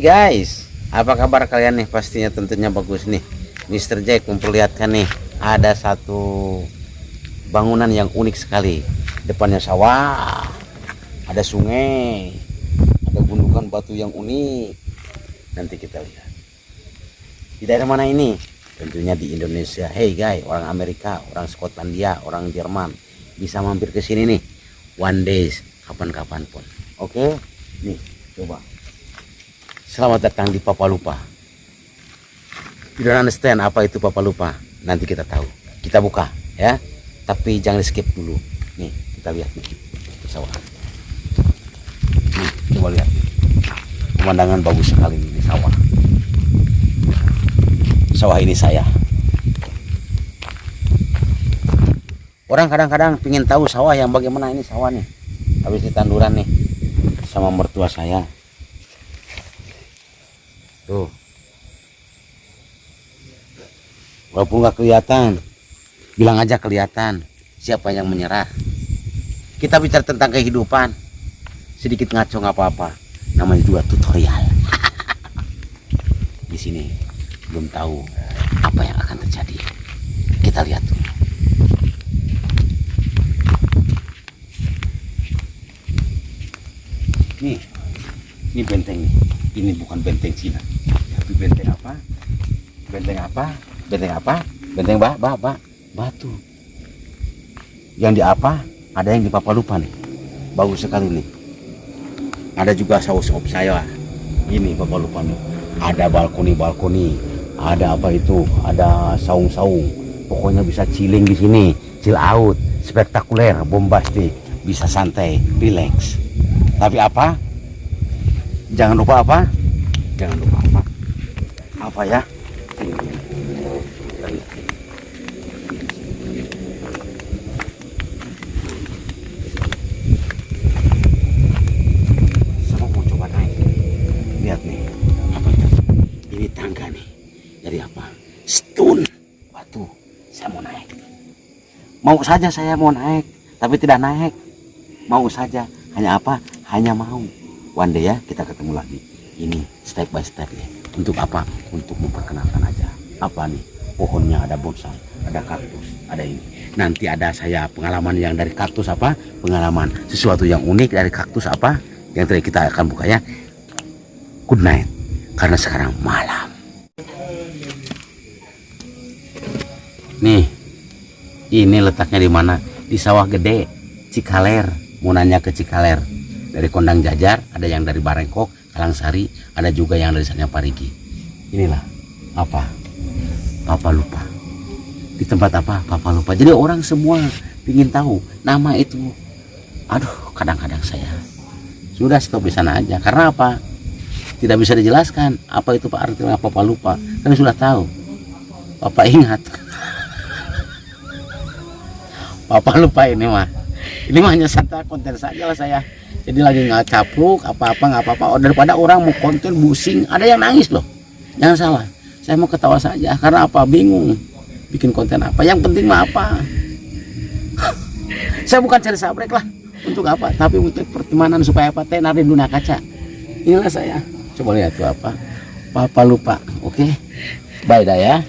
Guys, apa kabar kalian nih? Pastinya tentunya bagus nih. Mr. Jack memperlihatkan nih, ada satu bangunan yang unik sekali. Depannya sawah, ada sungai, ada gundukan batu yang unik. Nanti kita lihat. Di daerah mana ini? Tentunya di Indonesia. Hey guys, orang Amerika, orang Skotlandia, orang Jerman bisa mampir ke sini nih. One days, kapan-kapan pun. Oke, nih coba. Selamat datang di Papalupa. You don't understand apa itu Papalupa? Nanti kita tahu. Kita buka ya. Tapi jangan skip dulu. Nih, kita lihat nih. Sawah. Nih, coba lihat. Pemandangan bagus sekali nih di sawah. Sawah ini saya. Orang kadang-kadang pengen tahu sawah yang bagaimana ini sawah nih. Habis ditanduran nih sama mertua saya. Tuh. Walaupun nggak kelihatan, bilang aja kelihatan. Siapa yang menyerah? Kita bicara tentang kehidupan. Sedikit ngaco nggak apa-apa. Namanya juga tutorial. Di sini belum tahu apa yang akan terjadi. Kita lihat dulu. Ini benteng nih. Ini bukan benteng Cina, tapi benteng apa? Benteng apa? Benteng apa? Benteng batu. Yang di apa? Ada yang di Papalupa nih. Bagus sekali nih. Ada juga saus op saya. Ini Papalupa nih. Ada balkoni. Ada apa itu? Ada saung-saung. Pokoknya bisa chilling di sini. Chill out, spektakuler, bombastik, bisa santai, relax. Tapi apa? Jangan lupa apa? Jangan lupa apa? Apa ya? Saya mau coba naik. Lihat nih. Apa itu? Ini tangga nih. Dari apa? Stone batu. Saya mau naik. Mau saja saya mau naik, tapi tidak naik. Mau saja. Hanya apa? Hanya mau. One day ya kita ketemu lagi. Ini step by step ya. Untuk apa? Untuk memperkenalkan aja. Apa nih? Pohonnya ada bonsai, ada kaktus, ada ini. Nanti ada saya pengalaman yang dari kaktus apa? Pengalaman sesuatu yang unik dari kaktus apa? Yang tadi kita akan buka ya. Good night. Karena sekarang malam. Nih. Ini letaknya di mana? Di sawah gede, Cikaler. Mau nanya ke Cikaler. Dari Kondang Jajar, ada yang dari Barengkok, Kalangsari, ada juga yang dari sana Parigi. Inilah apa? Papalupa. Di tempat apa? Papalupa. Jadi orang semua ingin tahu nama itu. Aduh, kadang-kadang saya sudah stop di sana aja. Karena apa? Tidak bisa dijelaskan apa itu Pak artinya Papalupa. Kan sudah tahu. Papa ingat. Papalupa ini mah. Ini mah hanya santai konten saja lah saya. Jadi lagi nggak capluk apa-apa nggak apa-apa. Oh, daripada orang mau konten pusing, ada yang nangis loh. Jangan salah, saya mau ketawa saja. Karena apa? Bingung bikin konten apa. Yang penting mah apa? Saya bukan cari sabrek lah. Untuk apa? Tapi untuk pertemanan supaya apa? Tenar di dunia kaca. Inilah saya. Coba lihat tuh apa? Papalupa. Oke. Bye dah ya.